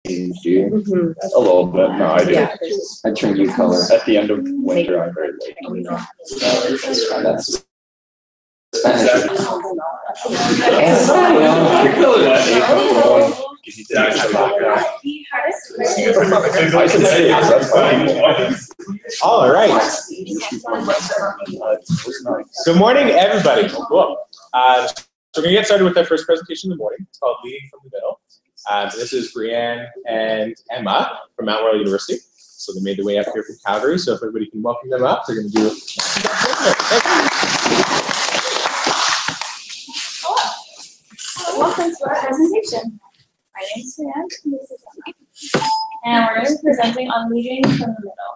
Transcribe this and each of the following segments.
do a little bit. No, I do. Yeah, I turn you color at the end of winter. I'm very late. That's I can say it. That's fine. All right. Good morning, everybody. Cool. So we're going to get started with our first presentation in the morning. It's called Leading from the Middle. This is Breanne and Emma from Mount Royal University. So they made their way up here from Calgary. So if everybody can welcome them up, they're going to do it. Hello. Welcome to our presentation. My name is Breanne, and this is Emma. And we're going to be presenting on leading from the middle.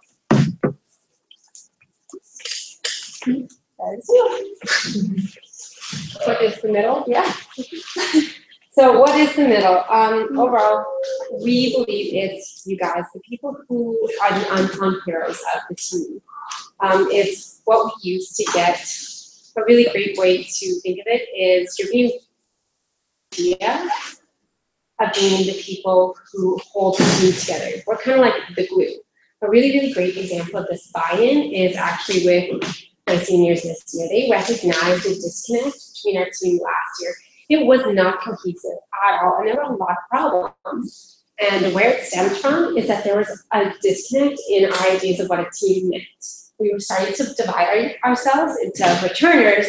That is you. What is the middle? Yeah. So what is the middle? Overall, we believe it's you guys, the people who are the unsung heroes of the team. It's what we use to get. A really great way to think of it is you're being idea of being the people who hold the team together. We're kind of like the glue. A really, really great example of this buy-in is actually with my seniors this year. They recognized the disconnect between our team last year. It was not cohesive at all, and there were a lot of problems. And where it stemmed from is that there was a disconnect in our ideas of what a team meant. We were starting to divide ourselves into returners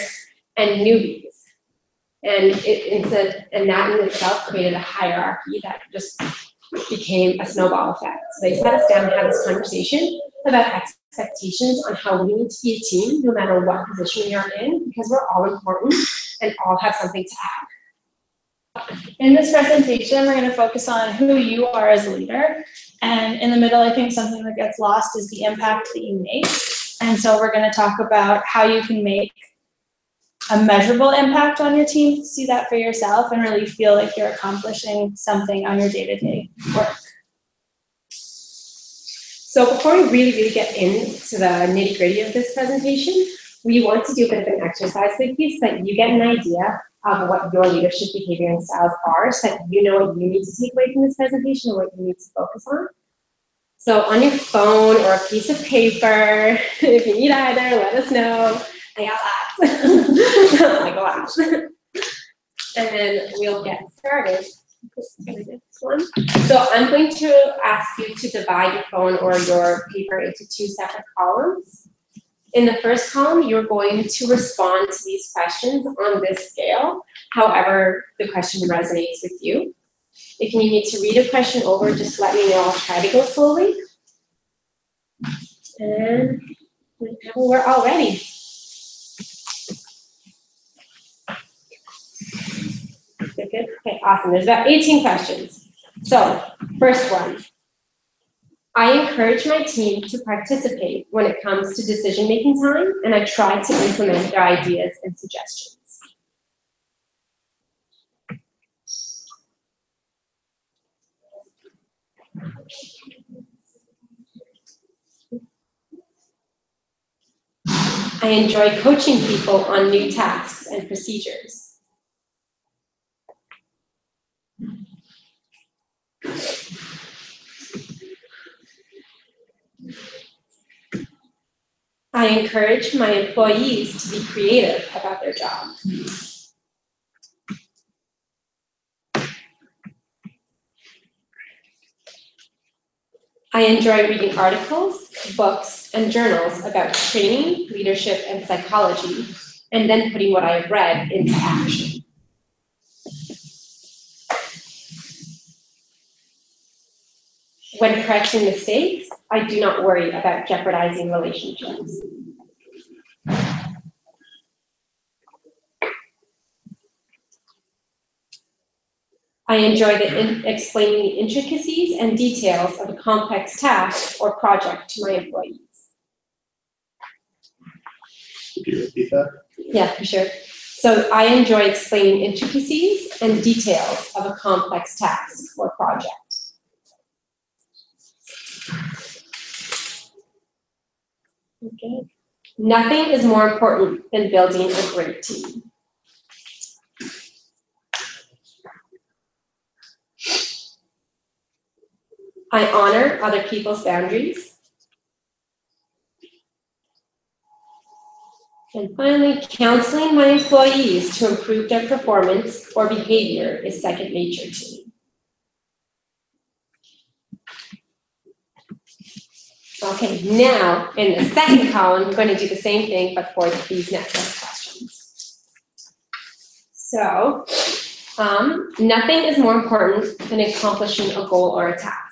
and newbies. And that in itself created a hierarchy that just became a snowball effect. So they sat us down and had this conversation about expectations on how we need to be a team, no matter what position we are in, because we're all important and all have something to add. In this presentation, we're going to focus on who you are as a leader. And in the middle, I think something that gets lost is the impact that you make. And so we're going to talk about how you can make a measurable impact on your team, see that for yourself, and really feel like you're accomplishing something on your day-to-day work. So before we really get into the nitty-gritty of this presentation, we want to do a bit of an exercise with you so that you get an idea of what your leadership behavior and styles are, so that you know what you need to take away from this presentation and what you need to focus on. So on your phone or a piece of paper, if you need either, let us know. I got lots. I got lots. And then we'll get started. So I'm going to ask you to divide your phone or your paper into two separate columns. In the first column, you're going to respond to these questions on this scale, however the question resonates with you. If you need to read a question over, just let me know. I'll try to go slowly. And we're all ready. Good. Okay, awesome. There's about 18 questions. So, first one. I encourage my team to participate when it comes to decision-making time, and I try to implement their ideas and suggestions. I enjoy coaching people on new tasks and procedures. I encourage my employees to be creative about their job. I enjoy reading articles, books, and journals about training, leadership, and psychology, and then putting what I've read into action. When correcting mistakes, I do not worry about jeopardizing relationships. I enjoy explaining the intricacies and details of a complex task or project to my employees. Could you repeat that? Yeah, for sure. So I enjoy explaining intricacies and details of a complex task or project. Okay. Nothing is more important than building a great team. I honor other people's boundaries. And finally, counseling my employees to improve their performance or behavior is second nature to me. Okay, now in the second column, I'm going to do the same thing, but for these next set of questions. So, nothing is more important than accomplishing a goal or a task.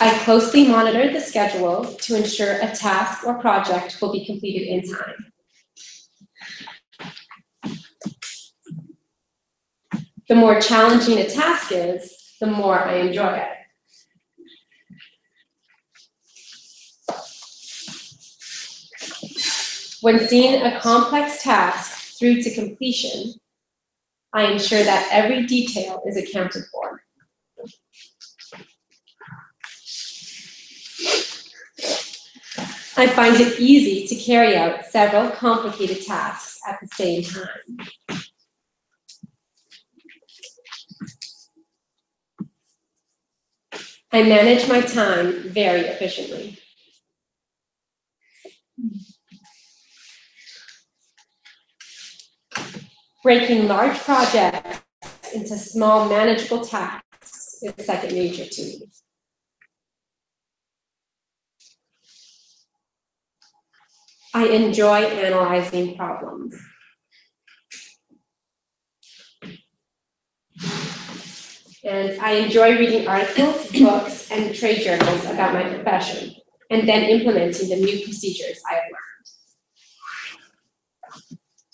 I closely monitor the schedule to ensure a task or project will be completed in time. The more challenging a task is, the more I enjoy it. When seeing a complex task through to completion, I ensure that every detail is accounted for. I find it easy to carry out several complicated tasks at the same time. I manage my time very efficiently. Breaking large projects into small, manageable tasks is second nature to me. I enjoy analyzing problems. And I enjoy reading articles, books, and trade journals about my profession, and then implementing the new procedures I have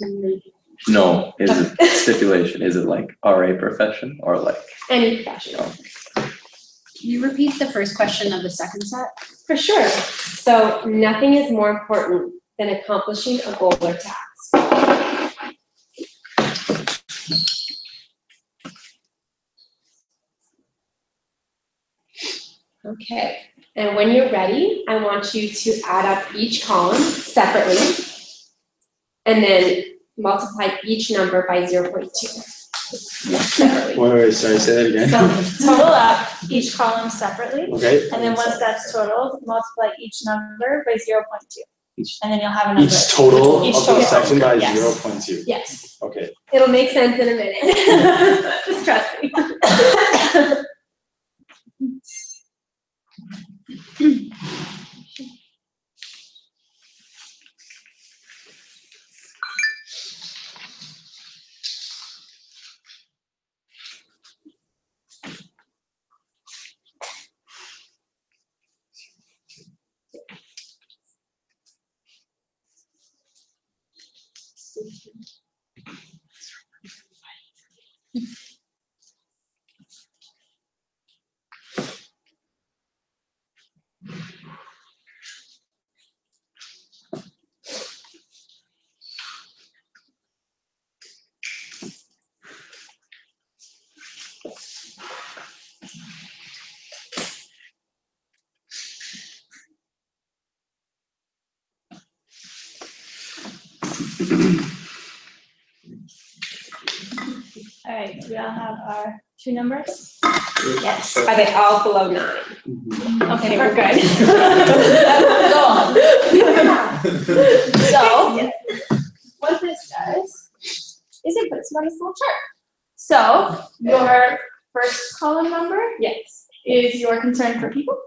learned. No, is it stipulation? Is it like RA profession or like? Any profession. Can you repeat the first question of the second set? For sure. So nothing is more important than accomplishing a goal or task. Okay, and when you're ready, I want you to add up each column separately, and then multiply each number by 0.2. Separately. Wait, sorry, say that again. So total up each column separately, Okay. and then once that's totaled, multiply each number by 0.2. And then you'll have a number. Each total Each of the total. section by Yes. 0.2. Yes, Okay. it'll make sense in a minute. Just trust me. All right, do we all have our two numbers? Yes. Are they all below 9? Okay, we're good. Go on. So, what this does is it puts you on this little chart. So, your first column number Yes. is your concern for people.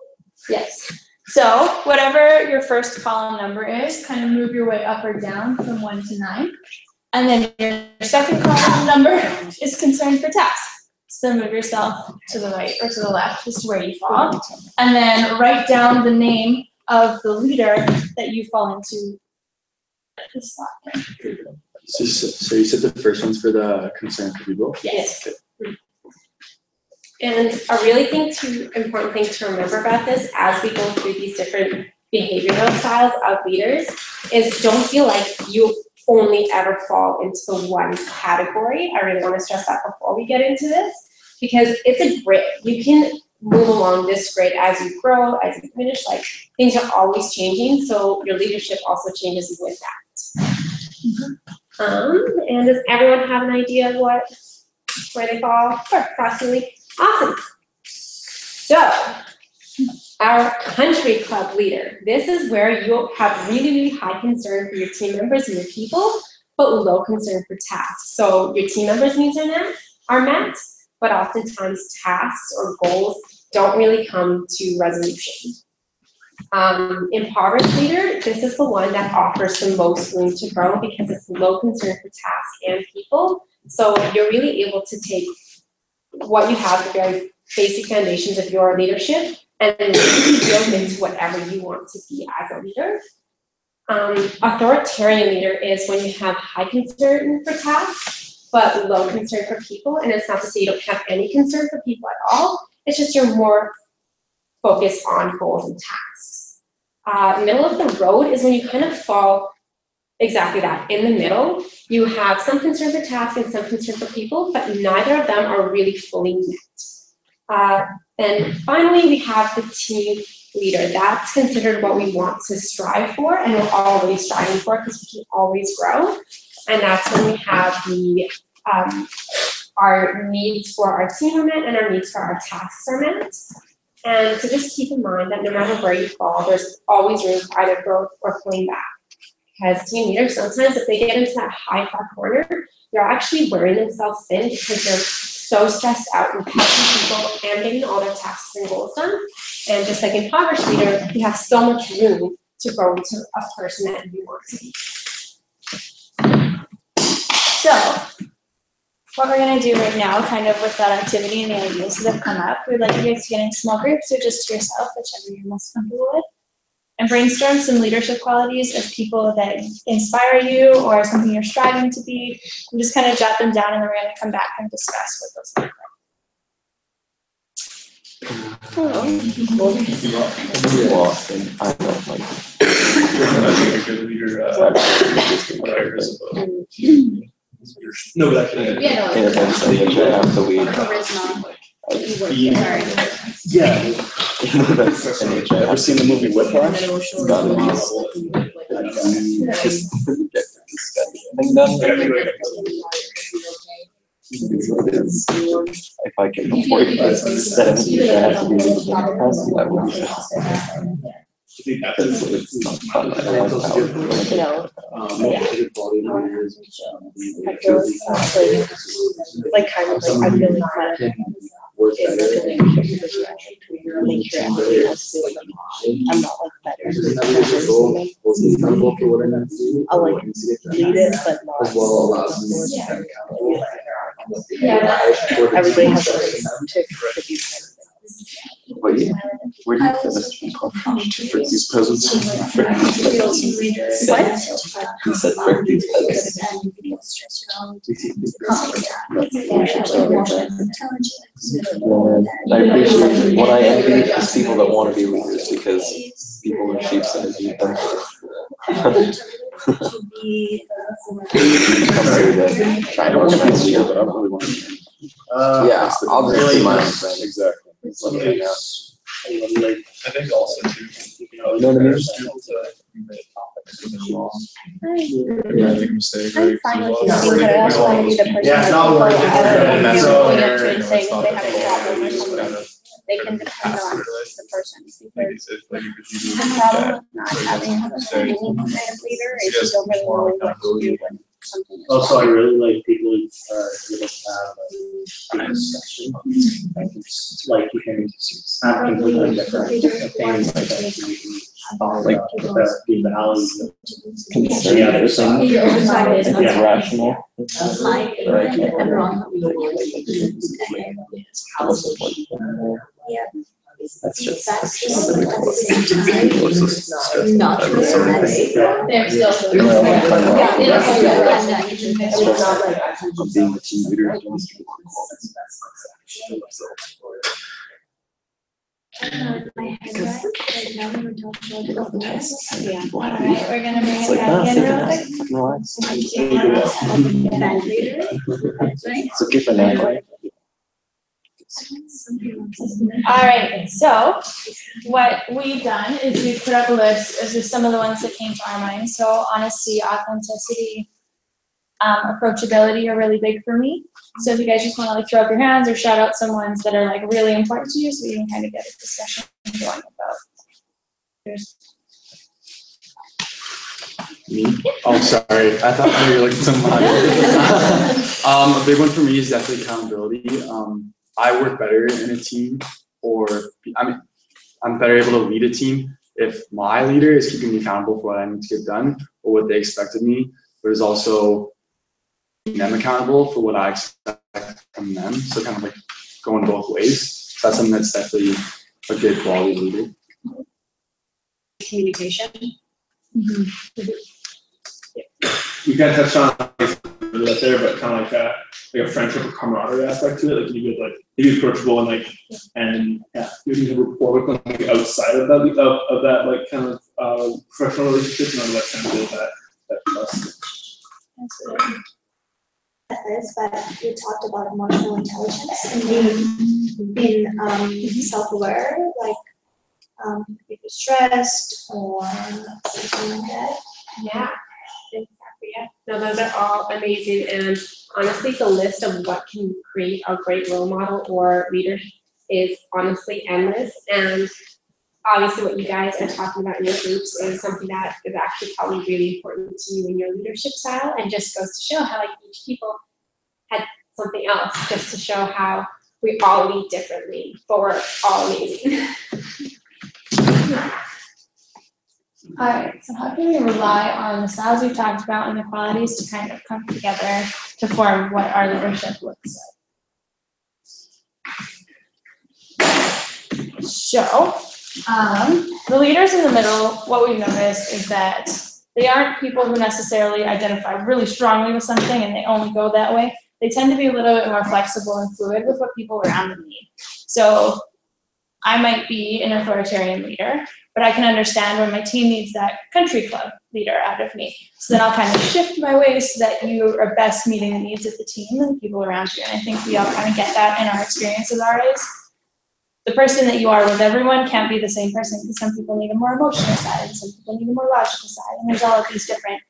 Yes. So, whatever your first column number is, kind of move your way up or down from 1 to 9. And then your second column number is concern for tasks. So then move yourself to the right or to the left as to where you fall. And then write down the name of the leader that you fall into this spot here. So you said the first one's for the concern for people? Yes. And a really important thing to remember about this as we go through these different behavioral styles of leaders is don't feel like you only ever fall into the one category. I really want to stress that before we get into this, because it's a grid. You can move along this grid as you grow, as you finish, like things are always changing, so your leadership also changes with that. And does everyone have an idea of where they fall? Approximately. Awesome. So, our country club leader. This is where you'll have really, really high concern for your team members and your people, but low concern for tasks. So your team members' needs are met, but oftentimes tasks or goals don't really come to resolution. Impoverished leader, this is the one that offers the most room to grow because it's low concern for tasks and people. So you're really able to take what you have, the very basic foundations of your leadership, and build into whatever you want to be as a leader. Authoritarian leader is when you have high concern for tasks, but low concern for people. And it's not to say you don't have any concern for people at all. It's just you're more focused on goals and tasks. Middle of the road is when you kind of fall exactly that. In the middle, you have some concern for tasks and some concern for people, but neither of them are really fully met. Then finally, we have the team leader. That's considered what we want to strive for, and we're always striving for because we can always grow. And that's when we have the our needs for our team are met and our needs for our tasks are met. And so just keep in mind that no matter where you fall, there's always room for either growth or pulling back. Because team leaders, sometimes if they get into that high far corner, they're actually wearing themselves thin because they're so stressed out and helping people and getting all their tasks and goals done. And just like impoverished leader, you have so much room to grow into a person that you want to be. So, what we're gonna do right now, kind of with that activity and the ideas that have come up, we'd like you guys to get in small groups or just to yourself, whichever you're most comfortable with, and brainstorm some leadership qualities of people that inspire you or something you're striving to be, and just kind of jot them down, and then we're gonna come back and discuss what those look like. I don't like a good leader cares about. No, but actually. Yeah, no. in events in which I have to lead. Charisma. Yeah. In events in which I Ever have seen the movie Whiplash? to gotta be just get this thing done. It's what it is. If I can afford it, instead of which I have to be able to capacity, I would be. It's not fun. I don't like how You know, I feel like kind of like I feel like that is like a leadership position to make sure everybody else feels like I'm not like better. I'll like lead it, but not. Everybody has a right to be. Where do you finish for these presents? What? He said for these presents. I appreciate what I envy is people that want to be leaders because people are sheep and need them. I don't want to be a leader, but I don't really want to be. Yeah, I'll just do mine. Exactly. I think also too, You know what I mean? there's people to commit topics when they're wrong. Yeah, make a mistake, right? I'm fine with you, but I also want to be the person Yeah, that no, people we're- are so- going up to and saying if they have a problem or something, they can depend on the person. Because the problem with not having any kind of leader is you don't really know what to do when something is Also, I wrong. really like people who are able to have a discussion. Like you can have completely different things like the values. Concern Yeah, for there's something. some- If it's Yeah. rational. That's just silly They're still. being the team leader. Yeah. All right, we're gonna bring It's it like, back in real quick. relax. It's okay for now, right? All right, so what we've done is we've put up a list of just some of the ones that came to our mind. So honesty, authenticity, approachability are really big for me. So if you guys just want to like throw up your hands or shout out some ones that are like really important to you, so we can kind of get a discussion going about. Me? Oh, sorry. I thought you were looking at someone. A big one for me is definitely accountability. I work better in a team, or I'm better able to lead a team if my leader is keeping me accountable for what I need to get done or what they expect of me, but is also keeping them accountable for what I expect from them. So kind of like going both ways. So that's something that's definitely a good quality leader. Communication. You kind of touched on that there, but kind of like a friendship or camaraderie aspect to it. Like you could like be approachable and yeah, you can have rapport with them like outside of that like kind of professional relationship, and that kind of build that trust. But we talked about emotional intelligence and being self-aware, like if you're stressed or something like that. Yeah, exactly. Yeah. No, those are all amazing, and honestly, the list of what can create a great role model or leader is honestly endless. And obviously, what you guys are talking about in your groups is something that is actually probably really important to you in your leadership style, and just goes to show how like each people had something else, just to show how we all lead differently, but we're all amazing. All right, so how can we rely on the styles we've talked about and the qualities to kind of come together to form what our leadership looks like? So, the leaders in the middle, what we've noticed is that they aren't people who necessarily identify really strongly with something and they only go that way. They tend to be a little bit more flexible and fluid with what people around them need. So I might be an authoritarian leader, but I can understand when my team needs that country club leader out of me. So then I'll kind of shift my ways so that you are best meeting the needs of the team and the people around you. And I think we all kind of get that in our experience as RAs. The person that you are with everyone can't be the same person, because some people need a more emotional side and some people need a more logical side. And there's all of these different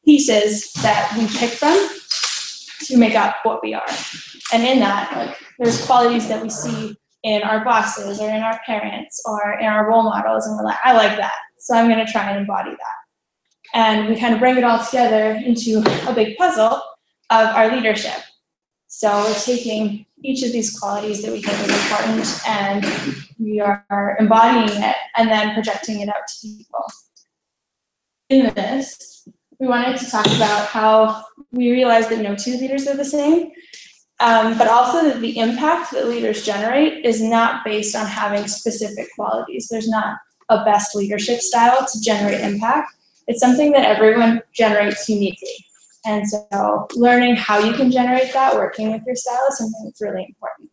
pieces that we pick from to make up what we are. And in that, like, there's qualities that we see in our bosses or in our parents or in our role models, and we're like, I like that, so I'm going to try and embody that. And we kind of bring it all together into a big puzzle of our leadership. So we're taking each of these qualities that we think is important and we are embodying it and then projecting it out to people. In this, we wanted to talk about how we realize that no two leaders are the same. But also that the impact that leaders generate is not based on having specific qualities. There's not a best leadership style to generate impact. It's something that everyone generates uniquely. And so learning how you can generate that, working with your style, is something that's really important.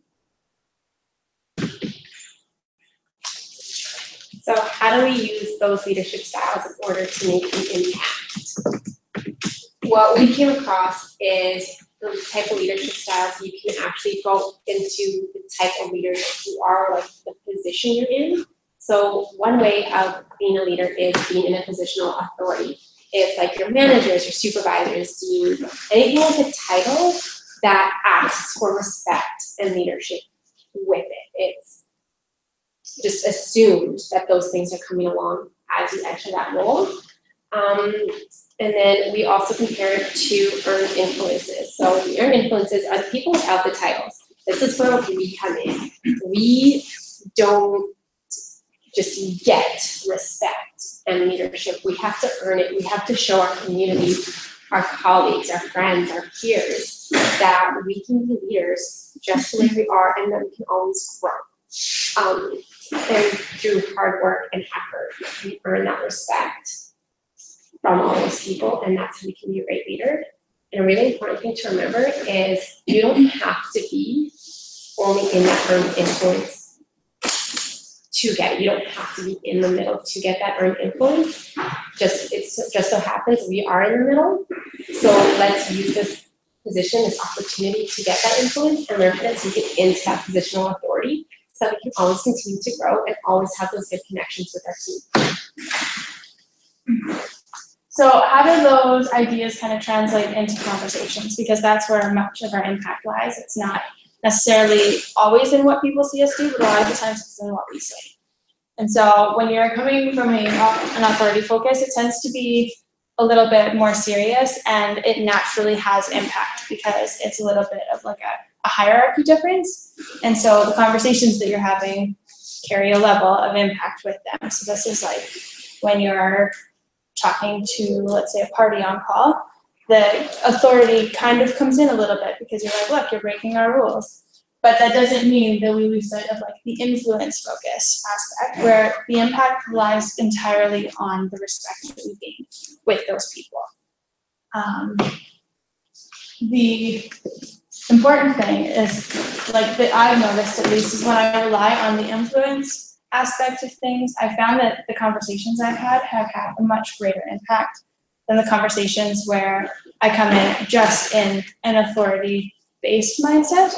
So how do we use those leadership styles in order to make an impact? What we came across is the type of leadership styles you can actually go into the type of leader that you are, like the position you're in. So one way of being a leader is being in a positional authority. It's like your managers, your supervisors, dean, anything with a title that asks for respect and leadership with it. It's just assumed that those things are coming along as you enter that role. And then we also compare it to earned influences. So the earned influences are the people without the titles. This is where we come in. We don't just get respect and leadership. We have to earn it. We have to show our community, our colleagues, our friends, our peers, that we can be leaders just the way we are, and that we can always grow. And through hard work and effort, we earn that respect from all those people, and that's how we can be a great leader. And a really important thing to remember is you don't have to be only in that earned influence to get it. You don't have to be in the middle to get that earned influence. It just so happens we are in the middle. So let's use this position, this opportunity to get that influence and learn how to take it into that positional authority so that we can always continue to grow and always have those good connections with our team. So So how do those ideas kind of translate into conversations? Because that's where much of our impact lies. It's not necessarily always in what people see us do, but a lot of the times it's in what we say. And so when you're coming from an authority focus, it tends to be a little bit more serious, and it naturally has impact because it's a little bit of like a hierarchy difference. And so the conversations that you're having carry a level of impact with them. So this is like when you're talking to, let's say, a party on call, the authority kind of comes in a little bit because you're like, look, you're breaking our rules. But that doesn't mean that we lose sight of like the influence focus aspect, where the impact lies entirely on the respect that we gain with those people. The important thing is, like that I've noticed at least, is when I rely on the influence aspect of things, I found that the conversations I've had have had a much greater impact than the conversations where I come in just in an authority-based mindset,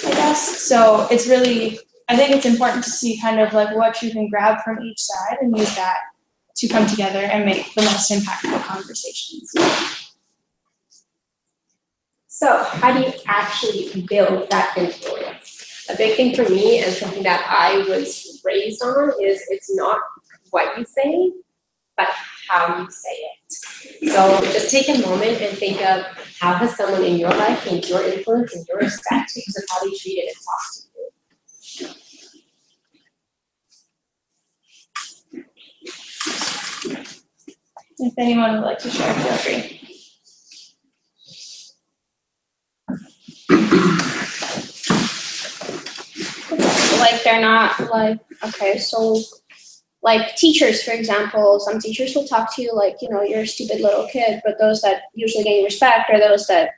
I guess. So it's really, I think it's important to see kind of like what you can grab from each side and use that to come together and make the most impactful conversations. So how do you actually build that influence? A big thing for me, and something that I was raised on, is it's not what you say, but how you say it. So just take a moment and think of how has someone in your life gained your influence and your respect because of how they treated and talked to you. If anyone would like to share, feel free. Like they're not like, okay, so like teachers, for example, some teachers will talk to you like, you know, you're a stupid little kid, but those that usually gain respect are those that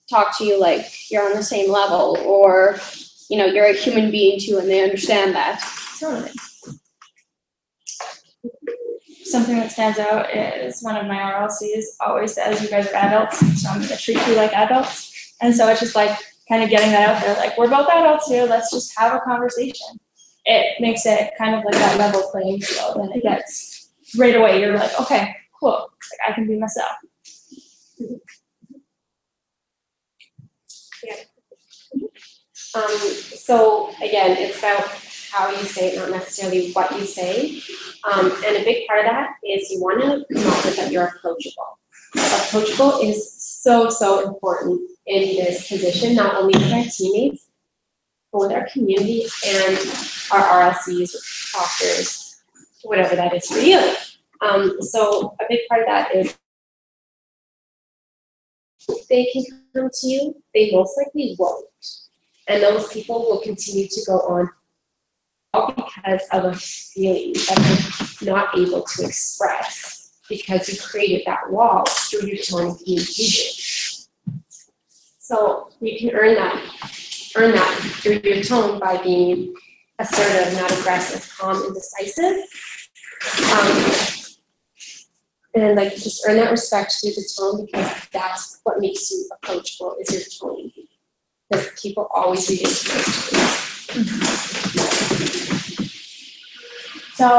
talk to you like you're on the same level, or, you know, you're a human being too, and they understand that. Totally. Something that stands out is one of my RLCs always says, you guys are adults, so I'm going to treat you like adults. And so it's just like kind of getting that out there, like, we're both adults here, let's just have a conversation. It makes it kind of like that level playing field, and it gets, right away, you're like, okay, cool, like, I can be myself. Yeah. So again, it's about how you say it, not necessarily what you say. And a big part of that is you want to come up with that you're approachable. Approachable is so, so important in this position, not only with our teammates, but with our community and our RLCs, proctors, whatever that is for you. So a big part of that is they can come to you, they most likely won't. And those people will continue to go on all because of a feeling that they're not able to express because you created that wall through your tone of communication. So you can earn that through your tone by being assertive, not aggressive, calm, and decisive. And like just earn that respect through the tone, because that's what makes you approachable, is your tone. Because people always read into those tones. So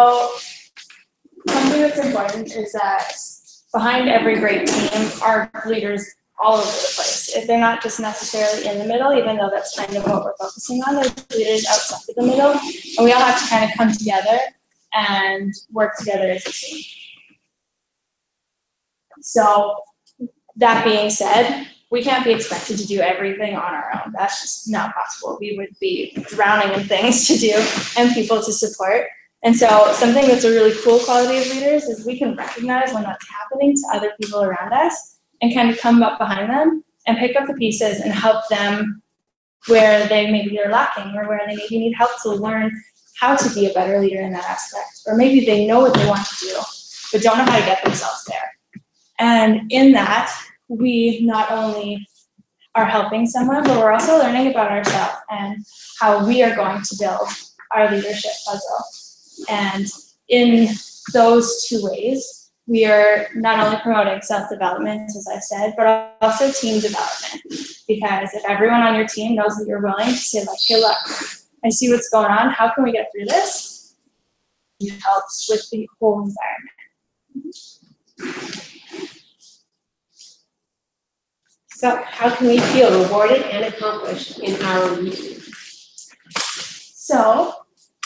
something that's important is that behind every great team are leaders all over the place. If they're not just necessarily in the middle, even though that's kind of what we're focusing on, there's leaders outside of the middle, and we all have to kind of come together and work together as a team. So that being said, we can't be expected to do everything on our own. That's just not possible. We would be drowning in things to do and people to support. And so something that's a really cool quality of leaders is we can recognize when that's happening to other people around us and kind of come up behind them and pick up the pieces and help them where they maybe are lacking, or where they maybe need help to learn how to be a better leader in that aspect. Or maybe they know what they want to do, but don't know how to get themselves there. And in that, we not only are helping someone, but we're also learning about ourselves and how we are going to build our leadership puzzle. And in those two ways, we are not only promoting self-development, as I said, but also team development. Because if everyone on your team knows that you're willing to say, like, hey, look, I see what's going on, how can we get through this? It helps with the whole environment. So how can we feel rewarded and accomplished in our meeting? So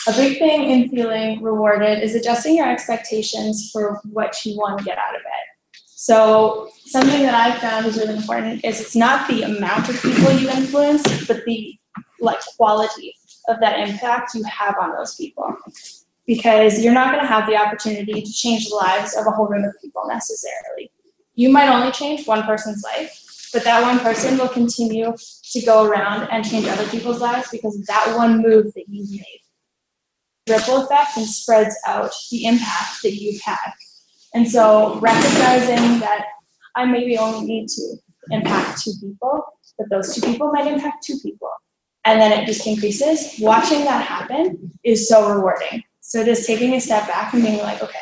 a big thing in feeling rewarded is adjusting your expectations for what you want to get out of it. So something that I've found is really important is it's not the amount of people you influence, but the quality of that impact you have on those people. Because you're not going to have the opportunity to change the lives of a whole room of people necessarily. You might only change one person's life, but that one person will continue to go around and change other people's lives because of that one move that you've made. Ripple effect and spreads out the impact that you've had. And so recognizing that I maybe only need to impact 2 people, but those 2 people might impact 2 people. And then it just increases. Watching that happen is so rewarding. So just taking a step back and being like, okay,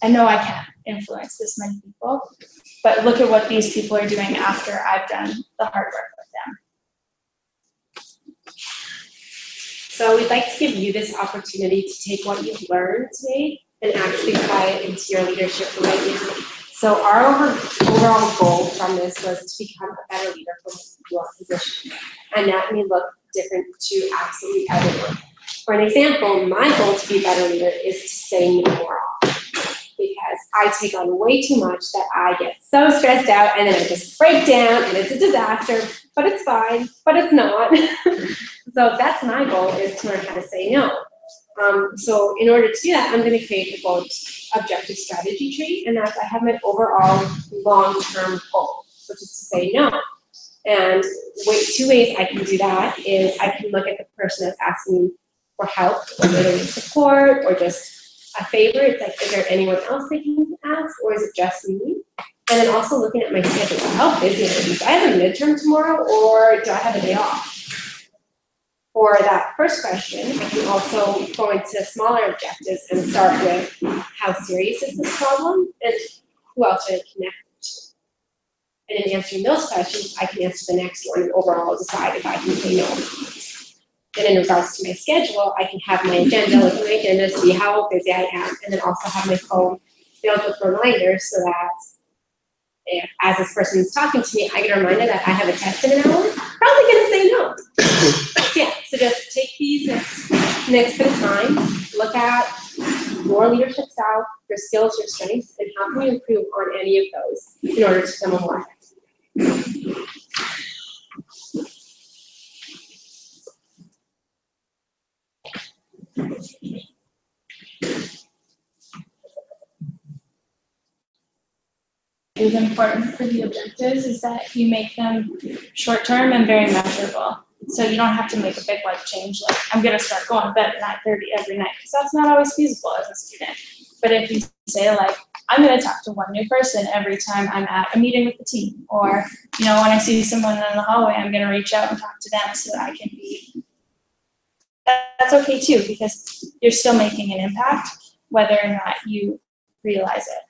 I know I can't influence this many people, but look at what these people are doing after I've done the hard work with them. So we'd like to give you this opportunity to take what you've learned today and actually apply it into your leadership right now. So our overall goal from this was to become a better leader for your position. And that may look different to absolutely everyone. For an example, my goal to be a better leader is to say no more often. Because I take on way too much that I get so stressed out and then I just break down and it's a disaster, but it's fine, but it's not. So that's my goal, is to learn how to say no. So in order to do that, I'm going to create a goal objective strategy tree, and that's I have my overall long-term goal, which is to say no. And 2 ways I can do that is I can look at the person that's asking me for help or needing support or just a favor. It's like, is there anyone else they can ask, or is it just me? And then also looking at my schedule. How busy am I? Do I have a midterm tomorrow, or do I have a day off? For that first question, I can also go into smaller objectives and start with how serious is this problem and who else should I connect to. And in answering those questions, I can answer the next one and overall decide if I can say no. And in regards to my schedule, I can have my agenda, look at my agenda, see how busy I am, and then also have my phone filled with reminders so that if, as this person is talking to me, I get a reminder that I have a test in an hour, probably gonna say no. Yeah, so just take these next bit of time, look at your leadership style, your skills, your strengths, and how can you improve on any of those in order to become a more effective. Is important for the objectives is that you make them short-term and very measurable. So you don't have to make a big life change, like I'm gonna start going to bed at 9:30 every night, because that's not always feasible as a student. But if you say like, I'm gonna talk to one new person every time I'm at a meeting with the team, or when I see someone in the hallway, I'm gonna reach out and talk to them so that I can be, that's okay too, because you're still making an impact, whether or not you realize it.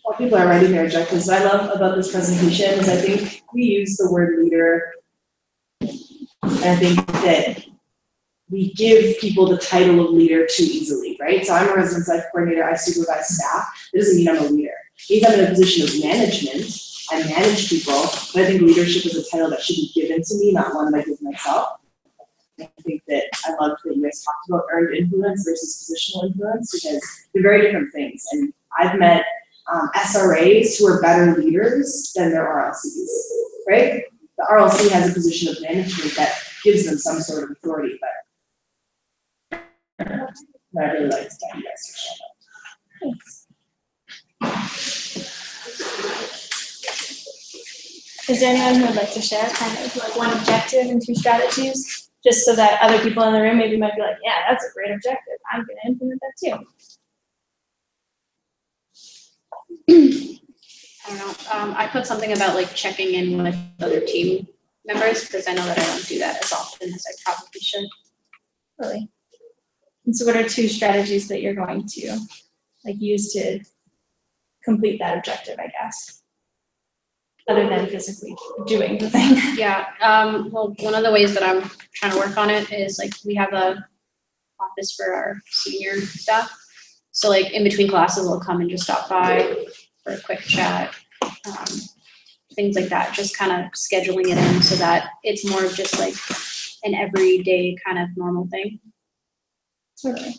While people are writing their objectives, what I love about this presentation is I think we use the word leader, and I think that we give people the title of leader too easily, right? So I'm a residence life coordinator, I supervise staff. That doesn't mean I'm a leader. It means I'm in a position of management. I manage people, but I think leadership is a title that should be given to me, not one that I give myself. I think that I loved that you guys talked about earned influence versus positional influence, because they're very different things. And I've met SRAs who are better leaders than their RLCs, right? The RLC has a position of management that gives them some sort of authority, but I really like to thank you guys for sharing that. Thanks. Is there anyone who would like to share kind of like one objective and 2 strategies, just so that other people in the room maybe might be like, yeah, that's a great objective, I'm gonna implement that too. I don't know, I put something about like checking in with other team members, because I know that I don't do that as often as I probably should. Really. And so what are 2 strategies that you're going to like use to complete that objective, I guess? Other than physically doing the thing. Yeah, well, one of the ways that I'm trying to work on it is like we have a office for our senior staff. So like in between classes, we'll come and just stop by for a quick chat, things like that, just kind of scheduling it in so that it's more of just like an everyday kind of normal thing. Totally.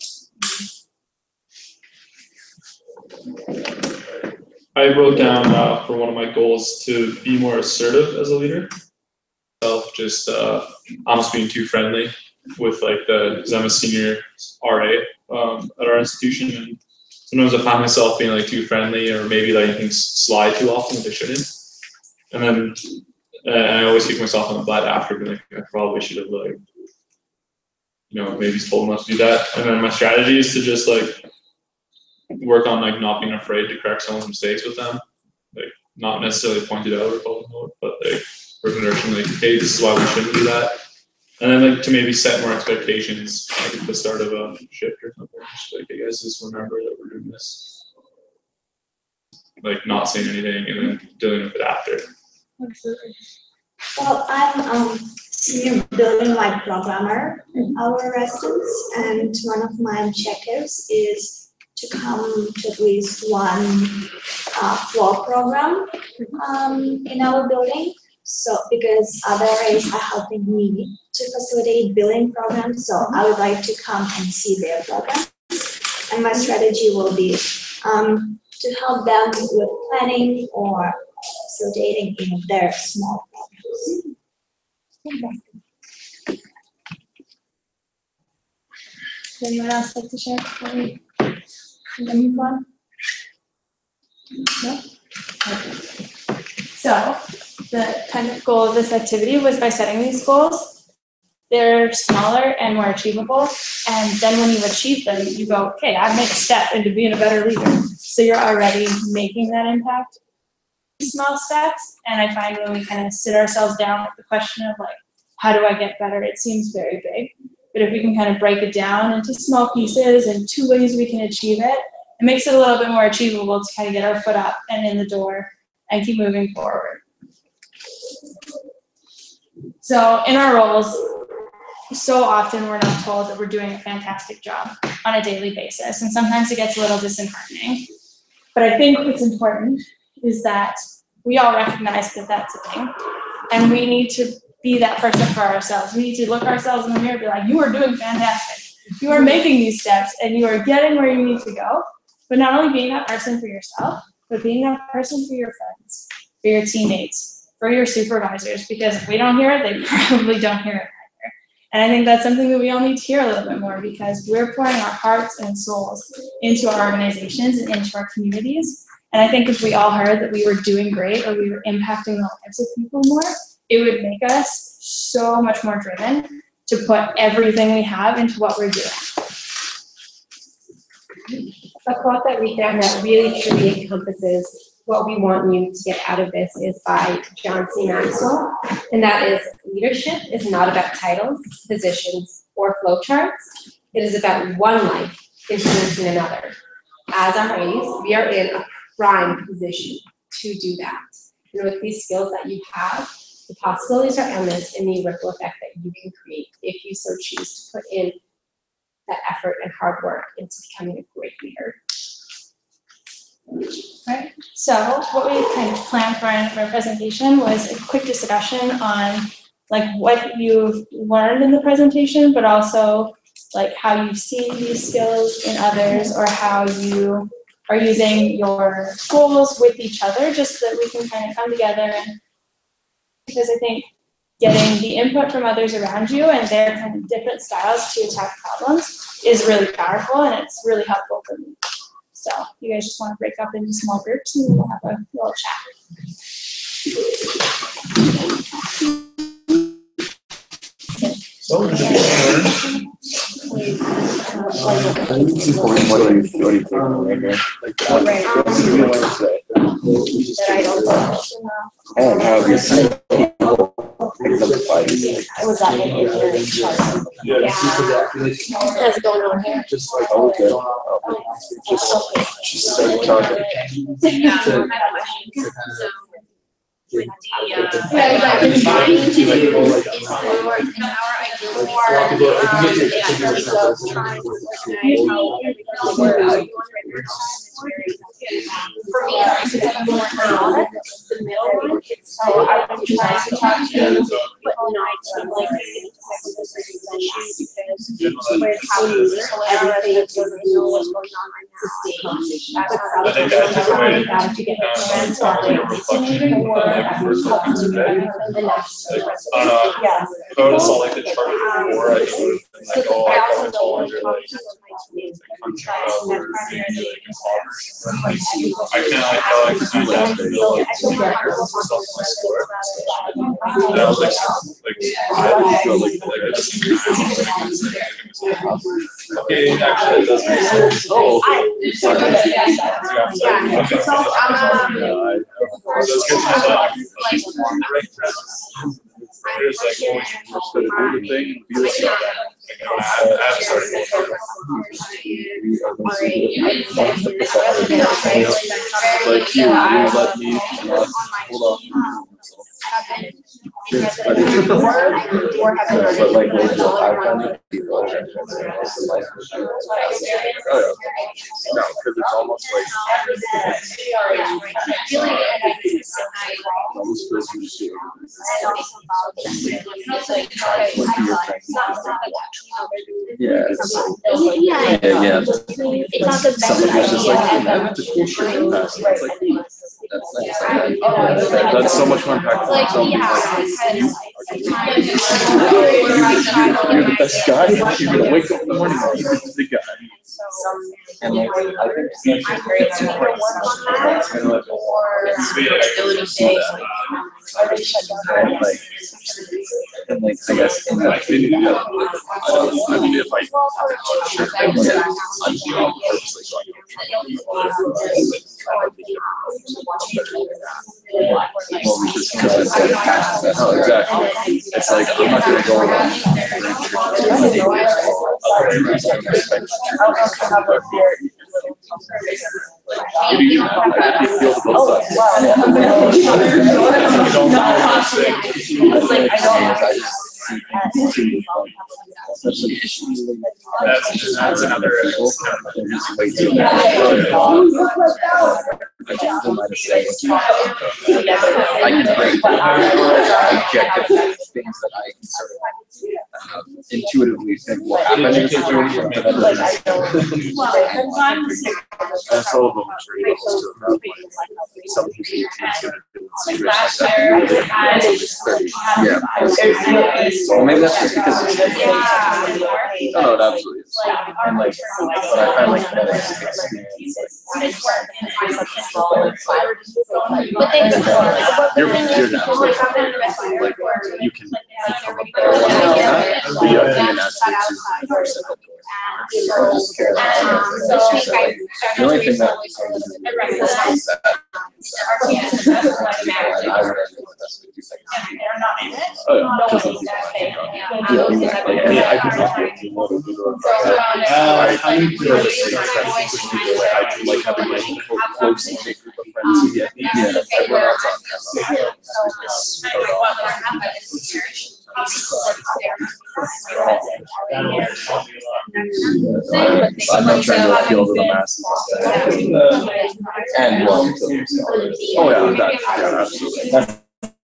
I wrote down for one of my goals to be more assertive as a leader. Just almost being too friendly with like because I'm a senior RA at our institution, and sometimes I find myself being like too friendly or maybe letting things slide too often if I shouldn't. And then I always kick myself on the butt after, being like, I probably should have like, maybe told them not to do that. And then my strategy is to just like work on like not being afraid to correct someone's mistakes with them, like not necessarily point it out or call them out, but like working direction like, hey, this is why we shouldn't do that. And then like to maybe set more expectations like at the start of a shift or something. Just like, hey guys, just remember that we're doing this. Like not saying anything and then dealing with it after. Absolutely. Well, I'm senior building wide programmer in our residence, and one of my objectives is to come to at least one floor program in our building. So because other RAs are helping me to facilitate building programs, so I would like to come and see their programs. And my strategy will be to help them with planning or facilitating in their small programs. Okay. Does anyone else like to share before we move on? No? Okay. So the kind of goal of this activity was by setting these goals, they're smaller and more achievable. And then when you achieve them, you go, okay, I've made a step into being a better leader. So you're already making that impact. Small steps. And I find when we kind of sit ourselves down with the question of like, how do I get better? It seems very big. But if we can kind of break it down into small pieces and 2 ways we can achieve it, it makes it a little bit more achievable to kind of get our foot up and in the door and keep moving forward. So in our roles, so often we're not told that we're doing a fantastic job on a daily basis, and sometimes it gets a little disheartening. But I think what's important is that we all recognize that that's a thing, and we need to be that person for ourselves. We need to look ourselves in the mirror and be like, you are doing fantastic. You are making these steps, and you are getting where you need to go. But not only being that person for yourself, but being that person for your friends, for your teammates, for your supervisors, because if we don't hear it, they probably don't hear it either. And I think that's something that we all need to hear a little bit more, because we're pouring our hearts and souls into our organizations and into our communities. And I think if we all heard that we were doing great or we were impacting the lives of people more, it would make us so much more driven to put everything we have into what we're doing. A quote that we found that really truly encompasses what we want you to get out of this is by John C. Maxwell, and that is, leadership is not about titles, positions, or flowcharts. It is about one life influencing another. As RAs, we are in a prime position to do that. And with these skills that you have, the possibilities are endless in the ripple effect that you can create if you so choose to put in that effort and hard work into becoming a great leader. Right. So what we kind of planned for our presentation was a quick discussion on like what you've learned in the presentation, but also like how you've seen these skills in others, or how you are using your goals with each other, just so that we can kind of come together. And because I think getting the input from others around you and their kind of different styles to attack problems is really powerful, and it's really helpful for me. So you guys just want to break up into small groups and we'll have a little chat. So what do you take away here? Like, that I don't focus enough. And how you see people exemplify these things. I was at an ignorant child. Yeah. How's it going on here? Just like, oh, good. Just start talking. With the, what I've been trying to do is more in our ideal for me, since I'm more chaotic, the middle, so I've been trying to talk to you, but not to like because we're having so everything is going to know what's going on right now. I think that's just a way To get the yeah. If I would have saw like the chart before, I think like, oh, I probably fall under like country or maybe like impoverished. I can't like tell like do that video like to make myself my score. And I was like I didn't feel like I just okay, actually it does make sense. Oh, there's like always just the weird thing. Like you let me hold on. But like I find it people no, because it's almost like almost feels you see. Yeah, it's yeah. It's not the best Somebody was just like, idea. man, that's a cool shirt and pass. It's like, that's nice. That's so much more impactful. Like, Than yeah, you're the best guy. You're gonna wake up in the morning and you're the guy. And like, I think it's important. And like, I guess in that video, I mean, if I sure I'm purposely well, because it's like past that. Oh, exactly. It's like I'm not gonna go around. That's another way too I can break objective things that I can sort of intuitively think will happen in a situation, but that doesn't. And so of them some people yeah. Well, maybe that's just because it's no, it absolutely is. And like, but I find like that experience. You're not like you can become a better one than be a human aspect to yourself. I just care the only thing that is that I would I could not get too much I like having my close group of friends. Yeah, everyone else on camera. I'm not trying to appeal to the masses. And well, oh yeah, absolutely. That's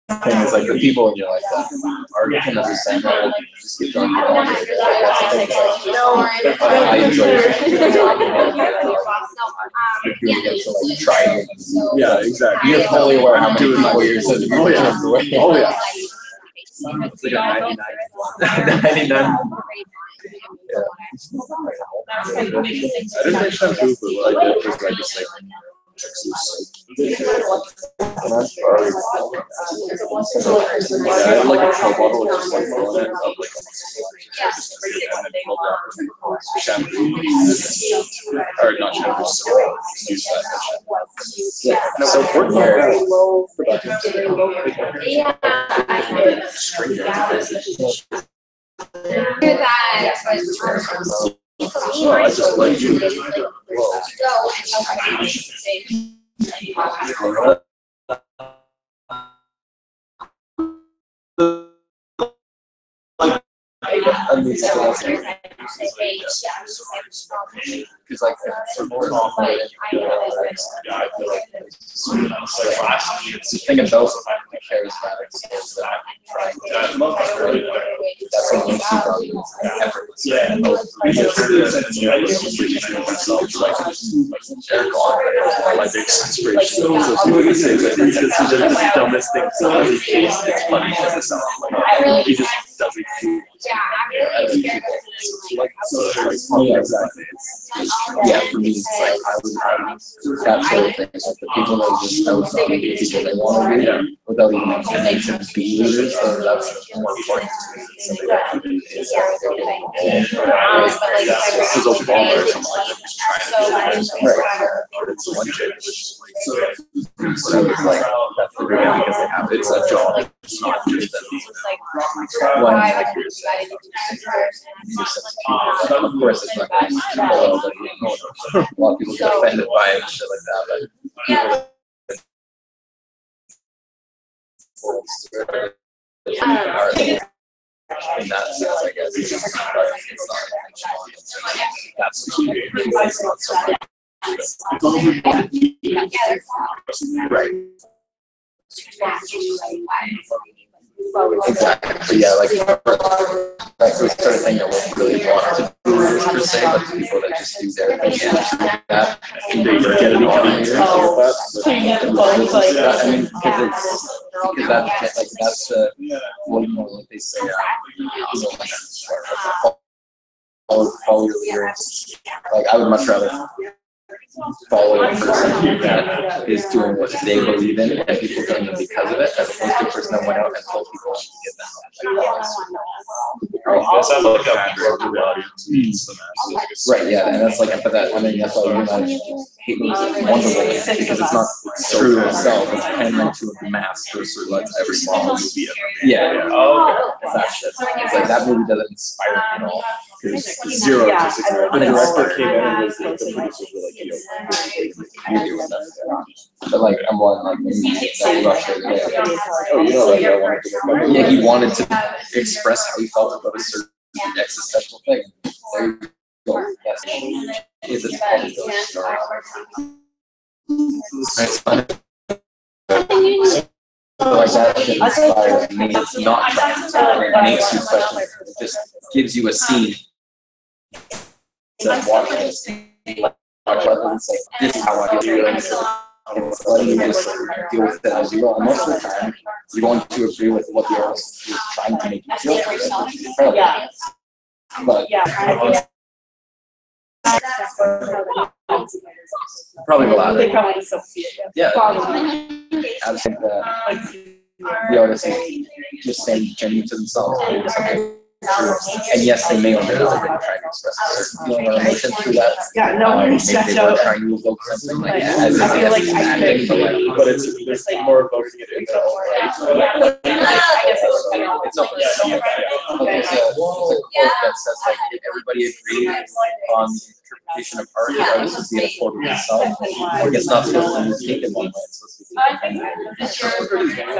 the thing is like the people in your life that are can understand that just get drunk. I enjoy it. Yeah, exactly. You're fully aware how many people you're sending. Oh yeah. Oh yeah. It's like a 99. Yeah. I didn't make that move, but what I did was I just like I had like a pill bottle with just like on it of like Or not chambers, use that. Yeah, And it's important where I just like you. Because like support the thing about charismatics is that that's what makes you effortless. My big inspiration. He does the dumbest things. It's funny because it's not he just does it. Yeah, exactly. Yeah, for me, it's like I would that sort of thing. Like the people that just out the people they want to be without even intending to be leaders. So that's more important to me. Something that this is a baller. It's one chick. So it's like that's the reason because they have it's a job. It's not just that one like you're saying. Of course, it's not going to kill everybody. A lot of people get offended by it and shit like that, but people are in that sense, I guess. It's not that's not so good. Right. Exactly. Yeah, like that's the sort of thing that we really want to do per se, but the people that just do their thing that they get it on here. I mean, because that's like that's the what you know, like they say, follow your leader. Like I would much rather follow a person that is doing what they believe in and people doing it because of it, as opposed to a person that went out and told people to get that. That sounds like a larger audience means the masses. Right, yeah, and that's like, but that, I mean, that's why you might hate movies like Wonder Woman, because it's not true to itself, it's pandering to a mass person like every small movie ever made. Yeah. Oh, okay. That shit. It's like that movie doesn't inspire me at all. Because 0 to 6. The director came in and was like, the producers were like, yo, but like, I'm one, like, that Russia, oh, you know, like, I wanted to make yeah, he wanted to express how he felt about a certain existential thing. There you go. Yes. Is it that's fun. Like that shit inspires me. It's not trying to makes you question. It just gives you a scene. That's watching this scene. Watch it and say, this is how I feel. It's letting you just deal with it as you go. And most of the time, you're going to agree with what the artist is trying to make you feel, which is incredible. But probably a lot. They probably still see it. Yeah. I think that the artist is just saying genuine to themselves. And yes, they may or may not have been trying to express a certain feeling or emotion through that. Yeah, no worries. Maybe they were trying to evoke something like that. I feel like but it's like more evoking it into it's not there's a quote that says like if everybody agreed on the interpretation of art, the artist would be a quote of himself. Like it's not supposed to be taken one way, it's supposed to be taken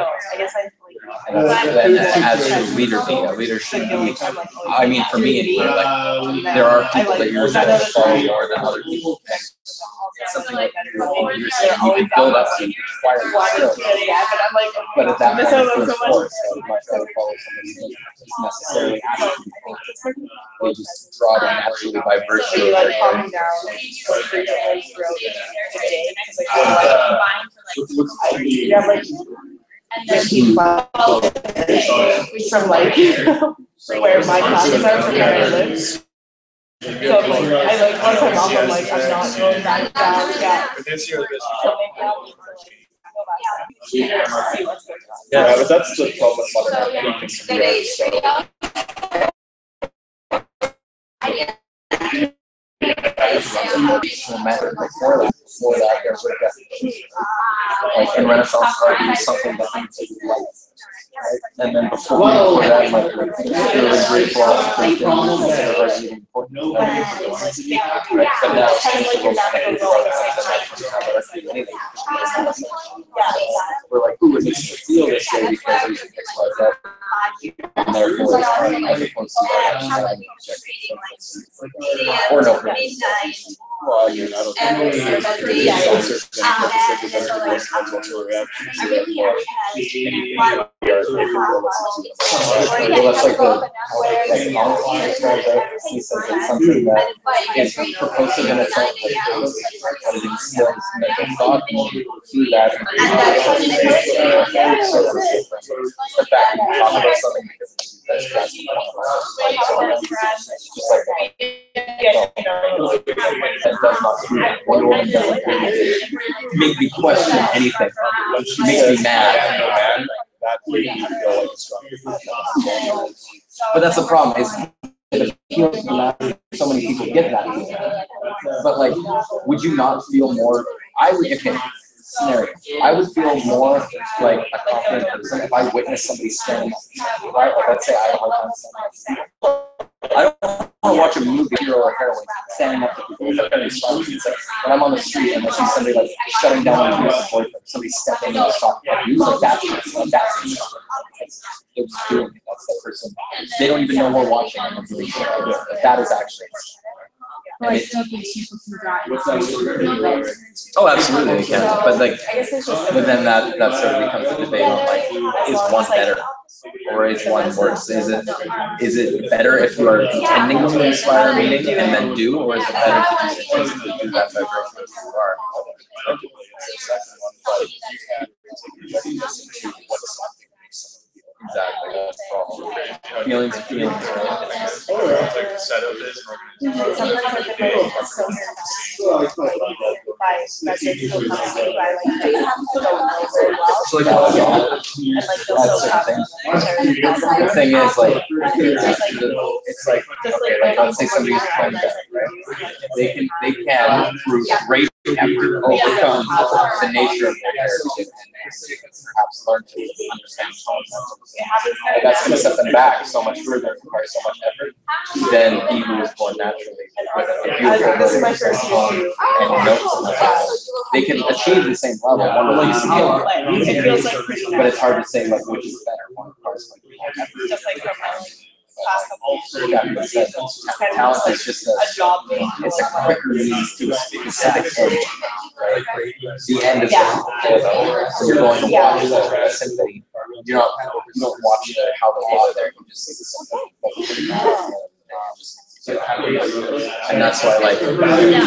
then as a leader be, a leader should be. I mean, for me, anyway, like there are people that you're going to follow more than other people. And it's something like you're saying you can build up to acquire skills. But at that point, it's forced. So I'd much rather follow somebody who doesn't necessarily ask people. They just draw them naturally by virtue of their from like where my classes are from where I live. So like I like once I'm off, I'm like I'm not going back down yet. Yeah, but that's the problem with modern art. matter before that, there was like in Renaissance art, it was something that had to be light. Right? And then before that, like really great philosophy, important. Right? But now we're like, ooh, it needs to feel this way because we should X, Y, Z. And therefore, as opposed to or no. Well, I mean, I don't think he says it's something that is propulsive in itself, but it instills mental thought through that. The fact that you talk about something because that's just like make me question anything. Make me mad. But that's the problem. Is it appeals to that so many people get that. But like, would you not feel more? I would. Okay. Scenario. I would feel more like a confident person if I witnessed somebody standing up. Right? Like, let's say I have a hard time standing up. I don't want to watch a movie hero or heroine standing up to people. When I'm on the street and I see somebody like shutting down a boyfriend, somebody stepping in the shop, like that's they're just doing it. That's that person. They don't even know we're watching. That is actually. Well, I still think people can drive. Oh, absolutely, they can. But like, but then that sort of becomes a debate on like, is one better or is one worse? Is it better if you are intending to inspire a meeting and then do, or is it better to just intrinsically do that by virtue of who you are? Exactly. Feelings, right? Like the setup is. The thing is, like, it's like, okay, like, let's say somebody is trying to, right? They can, through great effort, overcome the nature of their heritage and perhaps learn to understand concepts. But that's going to set them back so much further and require so much effort than he who was born naturally with a beautiful tongue and notes in their mouth. They can achieve the same level, one of these skills, but it's hard to say like which is better. One requires like more effort. Just like from Talent is just it's a quicker means to a specific end, right? The end is you're going to watch a symphony. You don't watch how the law there. You just see the symphony. And that's why, like,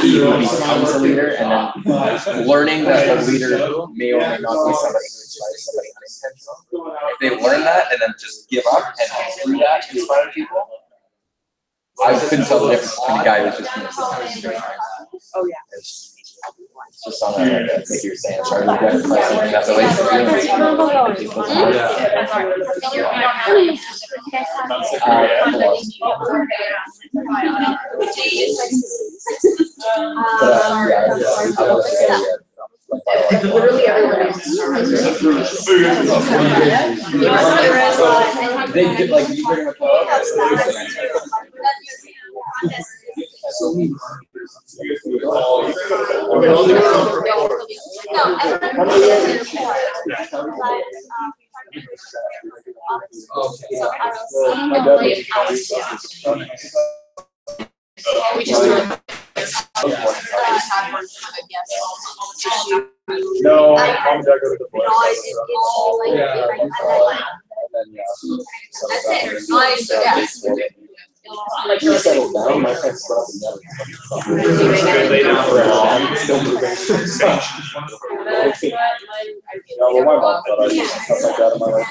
he who becomes a leader, and then learning that the leader may or may not be somebody who inspires somebody unintentionally. If they learn that and then just give up and through that inspire people, I couldn't tell the difference between a guy who's just being straight. Oh yeah. It's just on that, like you were saying, it's hard to get that Literally everyone else. They did like you bring up We just do it. No, mom and dad go to the boys. That's it. Nice, yes. Like you settled down, my friend's probably never. Well, my mom thought I was stuff like that in my life.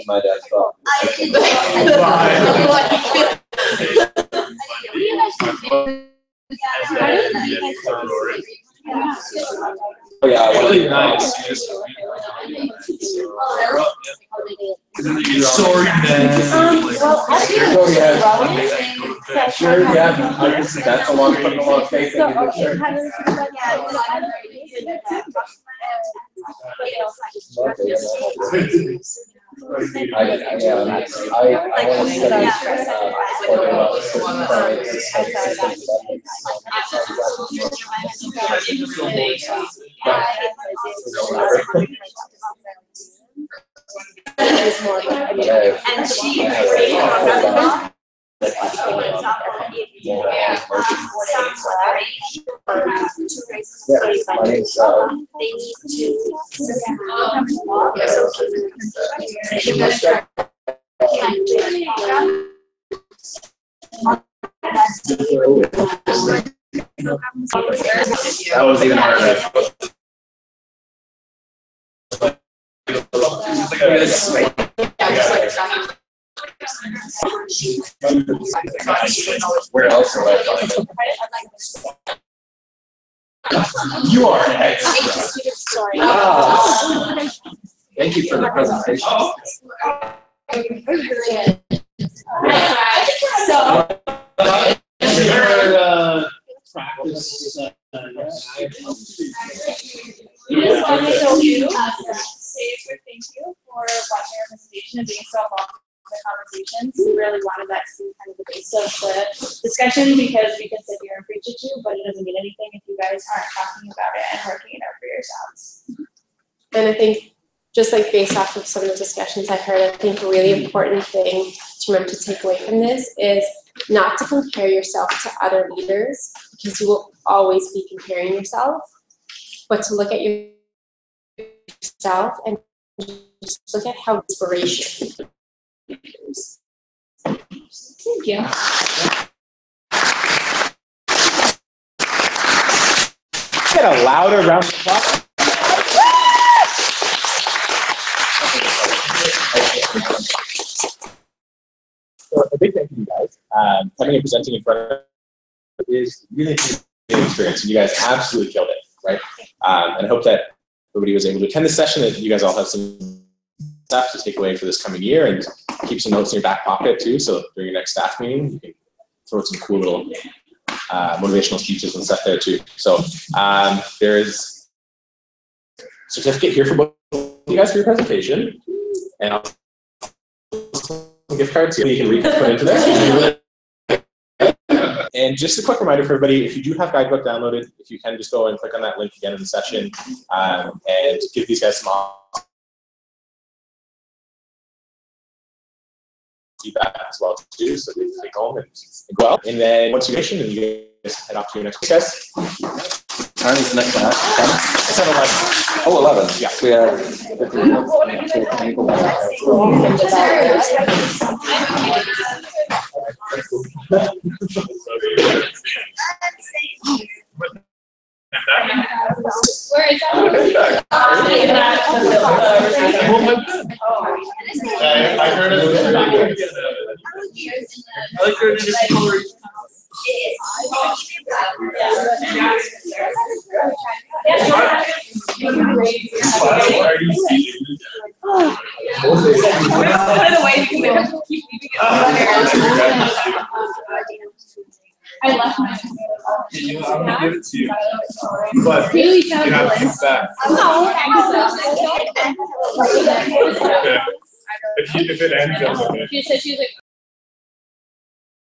My dad thought. Oh yeah, Really nice. Well, Sorry, man. actually, Sure, yeah, I can see that's putting a lot of faith in So, you, okay, sure. kind of, I want to and she That was even harder. Where else do I find it? You are an expert. Ah. Thank you for the presentation. We just wanted to say a quick thank you for watching our presentation and being so involved in the conversations. We really wanted that to be kind of the base of the discussion because we can sit here and preach at you, but it doesn't mean anything if you guys aren't talking about it and working it out for yourselves. And I think just like based off of some of the discussions I heard, I think a really important thing to remember to take away from this is not to compare yourself to other leaders because you will always be comparing yourself, but to look at yourself and just look at how inspiration is. Thank you. Get a louder round of applause. So a big thank you, guys. Coming and presenting in front of is really an experience, and you guys absolutely killed it, right? And I hope that everybody was able to attend this session, that you guys all have some stuff to take away for this coming year, and keep some notes in your back pocket too, so during your next staff meeting, you can throw some cool little motivational speeches and stuff there too. So there is a certificate here for both of you guys for your presentation, and I'll gift cards so you can put into this. And just a quick reminder for everybody, if you do have Guidebook downloaded, if you can just go and click on that link again in the session and give these guys some feedback as well too, so they can take home and go out. And then once you finish, and you guys head off to your next class. Time is next class. It's at 11. Oh, 11. Yeah. We Where is that? I heard it. I like your story. I left my. I'm gonna give it to you. But Really you have to use that. Okay. If it ends, that's okay. She said she was like.